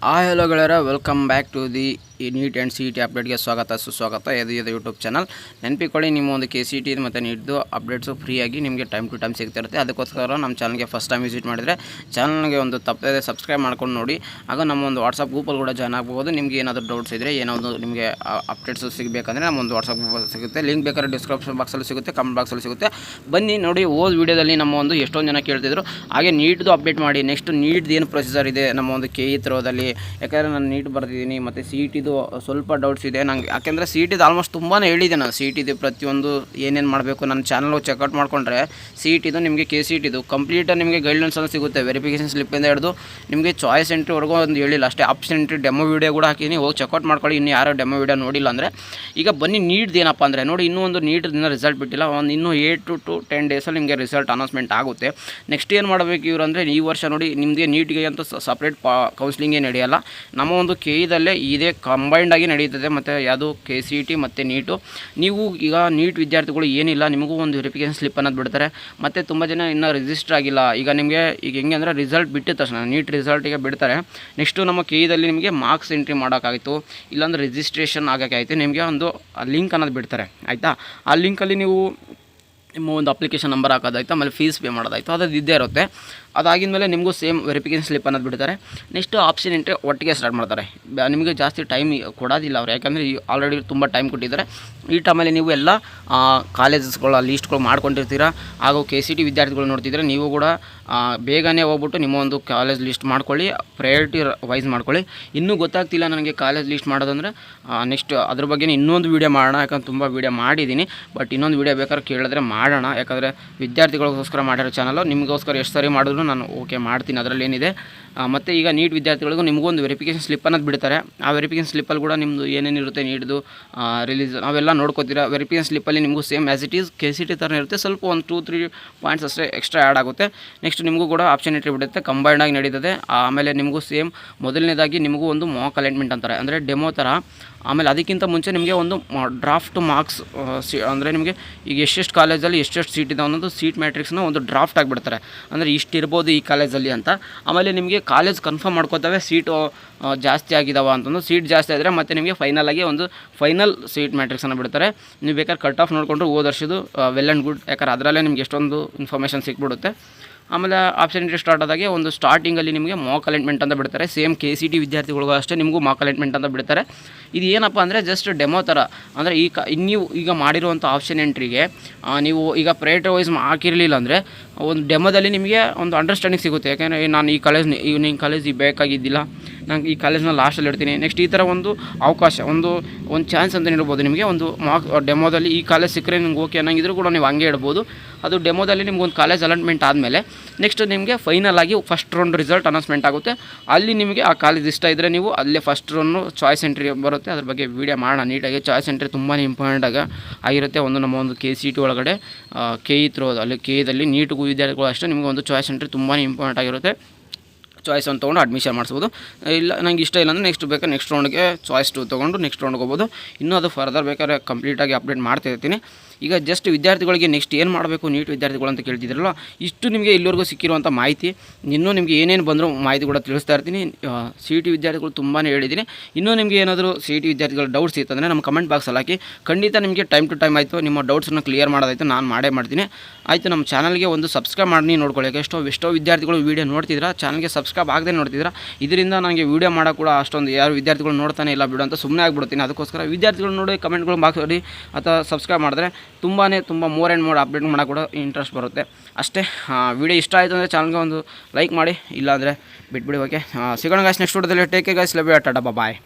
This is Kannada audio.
ಹಲೋ ಗೆಳೆಯರ, welcome back to the NEET and C E T ಅಪ್ಡೇಟ್ಗೆ ಸ್ವಾಗತ ಸುಸ್ವಾಗತ. ಇದು ಯೂಟ್ಯೂಬ್ ಚಾನಲ್. ನೆನಪಿಕೊಳ್ಳಿ, ನಿಮ್ಮ ಒಂದು KCET ಮತ್ತು ನೀಟ್ದು ಅಪ್ಡೇಟ್ಸು ಫ್ರೀಯಾಗಿ ನಿಮಗೆ ಟೈಮ್ ಟು ಟೈಮ್ ಸಿಗ್ತಿರುತ್ತೆ. ಅದಕ್ಕೋಸ್ಕರ ನಮ್ಮ ಚಾನಲ್ಗೆ ಫಸ್ಟ್ ಟೈಮ್ ವಿಸಿಟ್ ಮಾಡಿದರೆ ಚಾನಲ್ಗೆ ಒಂದು ತಪ್ಪದೆ ಸಬ್ಸ್ಕ್ರೈಬ್ ಮಾಡ್ಕೊಂಡು ನೋಡಿ. ಆಗ ನಮ್ಮ ಒಂದು ವಾಟ್ಸಪ್ ಗ್ರೂಪಲ್ಲಿ ಕೂಡ ಜಾಯ್ನ್ ಆಗ್ಬೋದು. ನಿಮಗೆ ಏನಾದರೂ ಡೌಟ್ಸ್ ಇದ್ದರೆ, ಏನಾದರೂ ನಿಮಗೆ ಅಪ್ಡೇಟ್ಸು ಸಿಗಬೇಕಂದ್ರೆ ನಮ್ಮ ಒಂದು ವಾಟ್ಸಪ್ ಗ್ರೂಪಲ್ಲಿ ಸಿಗುತ್ತೆ. ಲಿಂಕ್ ಬೇಕಾದ್ರೆ ಡಿಸ್ಕ್ರಿಪ್ಷನ್ ಬಾಕ್ಸಲ್ಲಿ ಸಿಗುತ್ತೆ, ಕಮೆಂಟ್ ಬಾಕ್ಸಲ್ಲಿ ಸಿಗುತ್ತೆ. ಬನ್ನಿ ನೋಡಿ. ಓದ್ ವೀಡಿಯೋದಲ್ಲಿ ನಮ್ಮ ಒಂದು ಎಷ್ಟೊಂದು ಜನ ಕೇಳ್ತಿದ್ರು, ಹಾಗೆ ನೀಟ್ದು ಅಪ್ಡೇಟ್ ಮಾಡಿ, ನೆಕ್ಸ್ಟ್ ನೀಟ್ದು ಏನು ಪ್ರೊಸೀಜರ್ ಇದೆ ನಮ್ಮ ಒಂದು KE ಥ್ರೋದಲ್ಲಿ. ಯಾಕಂದರೆ ನಾನು ನೀಟ್ ಬರ್ತಿದ್ದೀನಿ ಮತ್ತು CETದು ಸ್ವಲ್ಪ ಡೌಟ್ಸ್ ಇದೆ ನಂಗೆ. ಯಾಕೆಂದರೆ CETದು ಆಲ್ಮೋಸ್ಟ್ ತುಂಬಾ ಹೇಳಿದೆ ನಾನು. CETದು ಪ್ರತಿಯೊಂದು ಏನೇನು ಮಾಡಬೇಕು ನನ್ನ ಚಾನಲ್ ಚೆಕ್ಔಟ್ ಮಾಡಿಕೊಂಡ್ರೆ CETದು ನಿಮಗೆ KCETದು ಕಂಪ್ಲೀಟಾಗಿ ನಿಮಗೆ ಗೈಡ್ಲೈನ್ಸಲ್ಲಿ ಸಿಗುತ್ತೆ. ವೆರಿಫಿಕೇಷನ್ ಸ್ಲಿಪ್ಪಿಂದ ಹಿಡಿದು ನಿಮಗೆ ಚಾಯ್ಸ್ ಎಂಟ್ರಿವರೆಗೂ ಒಂದು ಹೇಳಿಲ್ಲ ಅಷ್ಟೇ. ಆಪ್ಷನ್ ಎಂಟ್ರಿ ಡೆಮೋ ವೀಡಿಯೋ ಕೂಡ ಹಾಕಿದ್ದೀನಿ, ಹೋಗಿ ಚೆಕ್ಔಟ್ ಮಾಡ್ಕೊಳ್ಳಿ. ಇನ್ನು ಯಾರೋ ಡೆಮೋ ವೀಡಿಯೋ ನೋಡಿಲ್ಲ ಅಂದರೆ. ಈಗ ಬನ್ನಿ, ನೀಟ್ದು ಏನಪ್ಪ ಅಂದರೆ ನೋಡಿ, ಇನ್ನೂ ಒಂದು ನೀಟ್ದಿನ ರಿಸಲ್ಟ್ ಬಿಟ್ಟಿಲ್ಲ. ಒಂದು ಇನ್ನೂ 8 to 10 ಡೇಸಲ್ಲಿ ನಿಮಗೆ ರಿಸಲ್ಟ್ ಅನೌನ್ಸ್ಮೆಂಟ್ ಆಗುತ್ತೆ. ನೆಕ್ಸ್ಟ್ ಏನು ಮಾಡಬೇಕು ಇವರು ಅಂದರೆ, ಈ ವರ್ಷ ನೋಡಿ ನಿಮಗೆ ನೀಟ್ಗೆ ಅಂತ ಸಪ್ರೇಟ್ ಕೌನ್ಸ್ಲಿಂಗೇ ನಡೆಯಲ್ಲ. ನಮ್ಮ ಒಂದು KEದಲ್ಲೇ ಇದೇ ಕಂಬೈಂಡಾಗಿ ನಡೀತದೆ. ಮತ್ತು ಯಾವುದು KCET ಮತ್ತು ನೀಟು. ನೀವು ಈಗ ನೀಟ್ ವಿದ್ಯಾರ್ಥಿಗಳು ಏನಿಲ್ಲ, ನಿಮಗೂ ಒಂದು ವೆರಿಫಿಕೇಷನ್ ಸ್ಲಿಪ್ ಅನ್ನೋದು ಬಿಡ್ತಾರೆ. ಮತ್ತು ತುಂಬ ಜನ ಇನ್ನೂ ರಿಜಿಸ್ಟರ್ ಆಗಿಲ್ಲ. ಈಗ ನಿಮಗೆ ಈಗ ಹೆಂಗೆ ಅಂದರೆ, ರಿಸಲ್ಟ್ ಬಿಟ್ಟಿದ ತಕ್ಷಣ ನೀಟ್ ರಿಸಲ್ಟಿಗೆ ಬಿಡ್ತಾರೆ. ನೆಕ್ಸ್ಟು ನಮ್ಮ KEದಲ್ಲಿ ನಿಮಗೆ ಮಾರ್ಕ್ಸ್ ಎಂಟ್ರಿ ಮಾಡೋಕ್ಕಾಗಿತ್ತು, ಇಲ್ಲಾಂದರೆ ರಿಜಿಸ್ಟ್ರೇಷನ್ ಆಗೋಕ್ಕಾಯಿತು. ನಿಮಗೆ ಒಂದು ಲಿಂಕ್ ಅನ್ನೋದು ಬಿಡ್ತಾರೆ, ಆಯಿತಾ. ಆ ಲಿಂಕಲ್ಲಿ ನೀವು ನಿಮ್ಮ ಒಂದು ಅಪ್ಲಿಕೇಶನ್ ನಂಬರ್ ಹಾಕೋದಾಯ್ತು, ಆಮೇಲೆ ಫೀಸ್ ಪೇ ಮಾಡೋದಾಯಿತು, ಅದು ಇದ್ದೇ ಇರುತ್ತೆ. ಅದಾಗಿದ ಮೇಲೆ ನಿಮಗೂ ಸೇಮ್ ವೆರಿಫಿಕೇಷನ್ ಸ್ಲಿಪ್ ಅನ್ನೋದು ಬಿಡ್ತಾರೆ. ನೆಕ್ಸ್ಟು ಆಪ್ಷನ್ ಎಂಟ್ರಿ ಒಟ್ಟಿಗೆ ಸ್ಟಾರ್ಟ್ ಮಾಡ್ತಾರೆ. ನಿಮಗೆ ಜಾಸ್ತಿ ಟೈಮ್ ಕೊಡೋದಿಲ್ಲ ಅವ್ರು, ಯಾಕಂದರೆ ಆಲ್ರೆಡಿ ತುಂಬ ಟೈಮ್ ಕೊಟ್ಟಿದ್ದಾರೆ. ಈ ಟೈಮಲ್ಲಿ ನೀವು ಎಲ್ಲ ಕಾಲೇಜಸ್ಗಳ ಲೀಸ್ಟ್ಗಳು ಮಾಡ್ಕೊಂಡಿರ್ತೀರ. ಹಾಗೂ KCET ವಿದ್ಯಾರ್ಥಿಗಳು ನೋಡ್ತಿದ್ರೆ ನೀವು ಕೂಡ ಬೇಗನೆ ಹೋಗ್ಬಿಟ್ಟು ನಿಮ್ಮ ಒಂದು ಕಾಲೇಜ್ ಲಿಸ್ಟ್ ಮಾಡ್ಕೊಳ್ಳಿ, ಪ್ರಯಾರಿಟಿ ವೈಸ್ ಮಾಡ್ಕೊಳ್ಳಿ. ಇನ್ನೂ ಗೊತ್ತಾಗ್ತಿಲ್ಲ ನನಗೆ ಕಾಲೇಜ್ ಲಿಸ್ಟ್ ಮಾಡೋದಂದರೆ, ನೆಕ್ಸ್ಟ್ ಅದ್ರ ಬಗ್ಗೆ ಇನ್ನೊಂದು ವೀಡಿಯೋ ಮಾಡೋಣ. ಯಾಕಂದ್ರೆ ತುಂಬ ವೀಡಿಯೋ ಮಾಡಿದ್ದೀನಿ, ಬಟ್ ಇನ್ನೊಂದು ವೀಡಿಯೋ ಬೇಕಾದ್ರೆ ಕೇಳಿದ್ರೆ ಮಾಡೋಣ. ಯಾಕಂದರೆ ವಿದ್ಯಾರ್ಥಿಗಳಿಗೋಸ್ಕರ ಮಾಡಿರೋ ಚಾನಲು, ನಿಮಗೋಸ್ಕರ ಎಷ್ಟು ಸರಿ ಮಾಡಿದ್ರು ನಾನು ಓಕೆ ಮಾಡ್ತೀನಿ, ಅದರಲ್ಲಿ ಏನಿದೆ. ಮತ್ತು ಈಗ ನೀಟ್ ವಿದ್ಯಾರ್ಥಿಗಳಿಗೂ ನಿಮಗೂ ಒಂದು ವೆರಿಫಿಕೇಷನ್ ಸ್ಲಿಪ್ ಅನ್ನೋದು ಬಿಡ್ತಾರೆ. ಆ ವೆರಿಫಿಕೇಷನ್ ಸ್ಲಿಪ್ಪಲ್ಲಿ ಕೂಡ ನಿಮ್ಮದು ಏನೇನಿರುತ್ತೆ ನೀಟ್ದು ರಿಲೀಸ್ ನಾವೆಲ್ಲ ನೋಡ್ಕೋತೀರಾ. ವೆರಿಫಿಕೇಷನ್ ಸ್ಲಿಪ್ಪಲ್ಲಿ ನಿಮಗೂ same as it is KCET ಥರ ಇರುತ್ತೆ, ಸ್ವಲ್ಪ ಒಂದು 2-3 ಪಾಯಿಂಟ್ಸ್ ಅಷ್ಟೇ ಎಕ್ಸ್ಟ್ರಾ ಆ್ಯಡ್ ಆಗುತ್ತೆ. ನೆಕ್ಸ್ಟ್ ನಿಮಗೂ ಕೂಡ ಆಪ್ಷನ್ ಎಂಟ್ರಿ ಬಿಡುತ್ತೆ, ಕಂಬೈಂಡಾಗಿ ನಡೀತದೆ. ಆಮೇಲೆ ನಿಮಗೂ ಸೇಮ್ ಮೊದಲನೇದಾಗಿ ನಿಮಗೂ ಒಂದು ಮಾಕ್ ಅಲೈನ್ಮೆಂಟ್ ಅಂತಾರೆ, ಅಂದರೆ ಡೆಮೋ ಥರ. ಆಮೇಲೆ ಅದಕ್ಕಿಂತ ಮುಂಚೆ ನಿಮಗೆ ಒಂದು ಡ್ರಾಫ್ಟ್ ಮಾರ್ಕ್ಸ್ ಅಂದರೆ ನಿಮಗೆ ಈಗ ಎಷ್ಟೆಷ್ಟು ಕಾಲೇಜಲ್ಲಿ ಎಷ್ಟೆಷ್ಟು ಸೀಟ್ ಇದೆ ಅನ್ನೋದು ಸೀಟ್ ಮ್ಯಾಟ್ರಿಕ್ಸ್ನ ಒಂದು ಡ್ರಾಫ್ಟ್ ಆಗಿಬಿಡ್ತಾರೆ. ಅಂದರೆ ಇಷ್ಟು ಇರ್ಬೋದು ಈ ಕಾಲೇಜಲ್ಲಿ ಅಂತ. ಆಮೇಲೆ ನಿಮಗೆ ಕಾಲೇಜ್ ಕನ್ಫರ್ಮ್ ಮಾಡ್ಕೋತವೆ ಸೀಟು ಜಾಸ್ತಿ ಆಗಿದಾವ ಅಂತಂದು. ಸೀಟ್ ಜಾಸ್ತಿ ಆದರೆ ಮತ್ತು ನಿಮಗೆ ಫೈನಲಾಗಿ ಒಂದು ಫೈನಲ್ ಸೀಟ್ ಮ್ಯಾಟ್ರಿಕ್ಸನ್ನು ಬಿಡ್ತಾರೆ. ನೀವು ಬೇಕಾದ್ರೆ ಕಟ್ ಆಫ್ ನೋಡಿಕೊಂಡ್ರೆ ಹೋದ ವರ್ಷದ್ದು ವೆಲ್ ಆ್ಯಂಡ್ ಗುಡ್, ಯಾಕಂದ್ರೆ ಅದರಲ್ಲೇ ನಿಮ್ಗೆ ಎಷ್ಟೊಂದು ಇನ್ಫಾರ್ಮೇಷನ್ ಸಿಕ್ಬಿಡುತ್ತೆ. ಆಮೇಲೆ ಆಪ್ಷನ್ ಎಂಟ್ರಿ ಸ್ಟಾರ್ಟ್ ಆದಾಗೆ ಒಂದು ಸ್ಟಾರ್ಟಿಂಗಲ್ಲಿ ನಿಮಗೆ ಮಾಕ್ ಅಲೈನ್ಮೆಂಟ್ ಅಂತ ಬಿಡ್ತಾರೆ. ಸೇಮ್ KCET ವಿದ್ಯಾರ್ಥಿಗಳಿಗೂ ಅಷ್ಟೇ ನಿಮಗೂ ಮಾಕ್ ಅಲೈನ್ಮೆಂಟ್ ಅಂತ ಬಿಡ್ತಾರೆ. ಇದು ಏನಪ್ಪ ಅಂದರೆ ಜಸ್ಟ್ ಡೆಮೋ ಥರ. ಅಂದರೆ ನೀವು ಈಗ ಮಾಡಿರುವಂಥ ಆಪ್ಷನ್ ಎಂಟ್ರಿಗೆ ನೀವು ಈಗ ಪ್ರಯಾರಿಟಿ ವೈಸ್ ಹಾಕಿರಲಿಲ್ಲ ಅಂದರೆ ಒಂದು ಡೆಮೋದಲ್ಲಿ ನಿಮಗೆ ಒಂದು ಅಂಡರ್ಸ್ಟ್ಯಾಂಡಿಂಗ್ ಸಿಗುತ್ತೆ. ಯಾಕೆಂದರೆ ನಾನು ಈ ಕಾಲೇಜ್ ಬೇಕಾಗಿದ್ದಿಲ್ಲ, ನಾನು ಈ ಕಾಲೇಜ್ನ ಲಾಸ್ಟಲ್ಲಿ ಇಡ್ತೀನಿ. ನೆಕ್ಸ್ಟ್ ಈ ಥರ ಒಂದು ಅವಕಾಶ, ಒಂದು ಚಾನ್ಸ್ ಅಂತ ಇಡ್ಬೋದು ನಿಮಗೆ. ಒಂದು ಡೆಮೋದಲ್ಲಿ ಈ ಕಾಲೇಜ್ ಸಿಕ್ಕರೆ ನಿಮ್ಗೆ ಓಕೆ ಅನ್ನಂಗಿದ್ರು ಕೂಡ ನೀವು ಹಂಗೆ ಇಡ್ಬೋದು. ಅದು ಡೆಮೋದಲ್ಲಿ ನಿಮ್ಗೊಂದು ಕಾಲೇಜ್ ಅಲಾಟ್ಮೆಂಟ್ ಆದಮೇಲೆ ನೆಕ್ಸ್ಟ್ ನಿಮಗೆ ಫೈನಲ್ ಆಗಿ ಫಸ್ಟ್ ರೌಂಡ್ ರಿಸಲ್ಟ್ ಅನೌನ್ಸ್ಮೆಂಟ್ ಆಗುತ್ತೆ. ಅಲ್ಲಿ ನಿಮಗೆ ಆ ಕಾಲೇಜ್ ಇಷ್ಟ ಇದ್ದರೆ ನೀವು ಅಲ್ಲೇ ಫಸ್ಟ್ ರೌಂಡು ಚಾಯ್ಸ್ ಎಂಟ್ರಿ ಬರುತ್ತೆ. ಅದ್ರ ಬಗ್ಗೆ ವೀಡಿಯೋ ಮಾಡೋಣ ನೀಟಾಗಿ. ಚಾಯ್ಸ್ ಎಂಟ್ರಿ ತುಂಬಾ ಇಂಪಾರ್ಟೆಂಟ್ ಆಗಿರುತ್ತೆ. ನಮ್ಮ ಒಂದು KCET ಒಳಗಡೆ KE ಥ್ರೋದಲ್ಲಿ KEದಲ್ಲಿ ನೀಟ್ಗೂ ವಿದ್ಯಾರ್ಥಿಗಳು ಅಷ್ಟೇ ನಿಮಗೆ ಒಂದು ಚಾಯ್ಸ್ ಎಂಟ್ರಿ ತುಂಬಾ ಇಂಪಾರ್ಟೆಂಟ್ ಆಗಿರುತ್ತೆ. ಚಾಯ್ಸ್ ಒಂದು ತೊಗೊಂಡು ಅಡ್ಮಿಷನ್ ಮಾಡಿಸ್ಬೋದು. ಇಲ್ಲ ನಂಗೆ ಇಷ್ಟ ಇಲ್ಲ ಅಂದರೆ ನೆಕ್ಸ್ಟ್ ಬೇಕಾದ್ರೆ ನೆಕ್ಸ್ಟ್ ರೌಂಡ್ಗೆ ಚಾಯ್ಸ್ 2 ತೊಗೊಂಡು ನೆಕ್ಸ್ಟ್ ರೌಂಡ್ಗೆ ಹೋಗ್ಬೋದು. ಇನ್ನೂ ಅದು ಫರ್ದರ್ ಬೇಕಾದ್ರೆ ಕಂಪ್ಲೀಟಾಗಿ ಅಪ್ಡೇಟ್ ಮಾಡ್ತಾಯಿರ್ತೀನಿ. ಈಗ ಜಸ್ಟ್ ವಿದ್ಯಾರ್ಥಿಗಳಿಗೆ ನೆಕ್ಸ್ಟ್ ಏನು ಮಾಡಬೇಕು ನೀಟ್ ವಿದ್ಯಾರ್ಥಿಗಳು ಅಂತ ಕೇಳ್ತಿದ್ರಲ್ಲ, ಇಷ್ಟು ನಿಮಗೆ ಇಲ್ಲಿವರೆಗೂ ಸಿಕ್ಕಿರುವಂಥ ಮಾಹಿತಿ. ಇನ್ನೂ ನಿಮಗೆ ಏನೇನು ಬಂದರೂ ಮಾಹಿತಿ ಕೂಡ ತಿಳಿಸ್ತಾ ಇರ್ತೀನಿ. CET ವಿದ್ಯಾರ್ಥಿಗಳು ತುಂಬಾ ಹೇಳಿದ್ದೀನಿ. ಇನ್ನೂ ನಿಮಗೆ ಏನಾದರೂ CET ವಿದ್ಯಾರ್ಥಿಗಳು ಡೌಟ್ಸ್ ಇತ್ತಂದರೆ ನಮ್ಮ ಕಮೆಂಟ್ ಬಾಕ್ಸಲ್ಲಿ ಹಾಕಿ. ಖಂಡಿತ ನಿಮಗೆ ಟೈಮ್ ಟು ಟೈಮ್ ಆಯಿತು ನಿಮ್ಮ ಡೌಟ್ಸನ್ನು ಕ್ಲಿಯರ್ ಮಾಡೋದಾಯಿತು, ನಾನು ಮಾಡ್ತೀನಿ. ಆಯಿತು, ನಮ್ಮ ಚಾನಲ್ಗೆ ಒಂದು ಸಬ್ಸ್ಕ್ರೈಬ್ ಮಾಡಿ ನೋಡ್ಕೊಳ್ಳಿ. ಎಷ್ಟೋ ವಿದ್ಯಾರ್ಥಿಗಳು ವೀಡಿಯೋ ನೋಡ್ತಿದ್ದೀರಾ, ಚಾನಲ್ಗೆ ಸಬ್ಸ್ಕ್ರೈಬ್ ಆಗದೆ ನೋಡ್ತಿದ್ದೀರಾ. ಇದರಿಂದ ನನಗೆ ವೀಡಿಯೋ ಮಾಡೋಕೆ ಕೂಡ ಅಷ್ಟೊಂದು ಯಾರು ವಿದ್ಯಾರ್ಥಿಗಳು ನೋಡ್ತಾನೆ ಇಲ್ಲ ಬಿಡು ಅಂತ ಸುಮ್ಮನೆ ಆಗಿಬಿಡ್ತೀನಿ. ಅದಕ್ಕೋಸ್ಕರ ವಿದ್ಯಾರ್ಥಿಗಳು ನೋಡಿ ಕಮೆಂಟ್ಗಳು ಬಾಕ್ಸ್ ಮಾಡಿ ಅಥವಾ ಸಬ್ಸ್ಕ್ರೈಬ್ ಮಾಡಿದ್ರೆ ತುಂಬ ಮೋರ್ ಆ್ಯಂಡ್ ಮೋರ್ ಅಪ್ಡೇಟ್ ಮಾಡೋಕೆ ಕೂಡ ಇಂಟ್ರೆಸ್ಟ್ ಬರುತ್ತೆ ಅಷ್ಟೇ. ವೀಡಿಯೋ ಇಷ್ಟ ಆಯಿತು ಅಂದರೆ ಚಾನಲ್ಗೆ ಒಂದು ಲೈಕ್ ಮಾಡಿ, ಇಲ್ಲಾಂದರೆ ಬಿಟ್ಬಿಡಿ. ಓಕೆ, ಸಿಗೋಣ ಗಾಯ್ಸ್ ನೆಕ್ಸ್ಟ್ ವಿಡಿಯೋದಲ್ಲಿ. Take care guys, love you, tata, bye.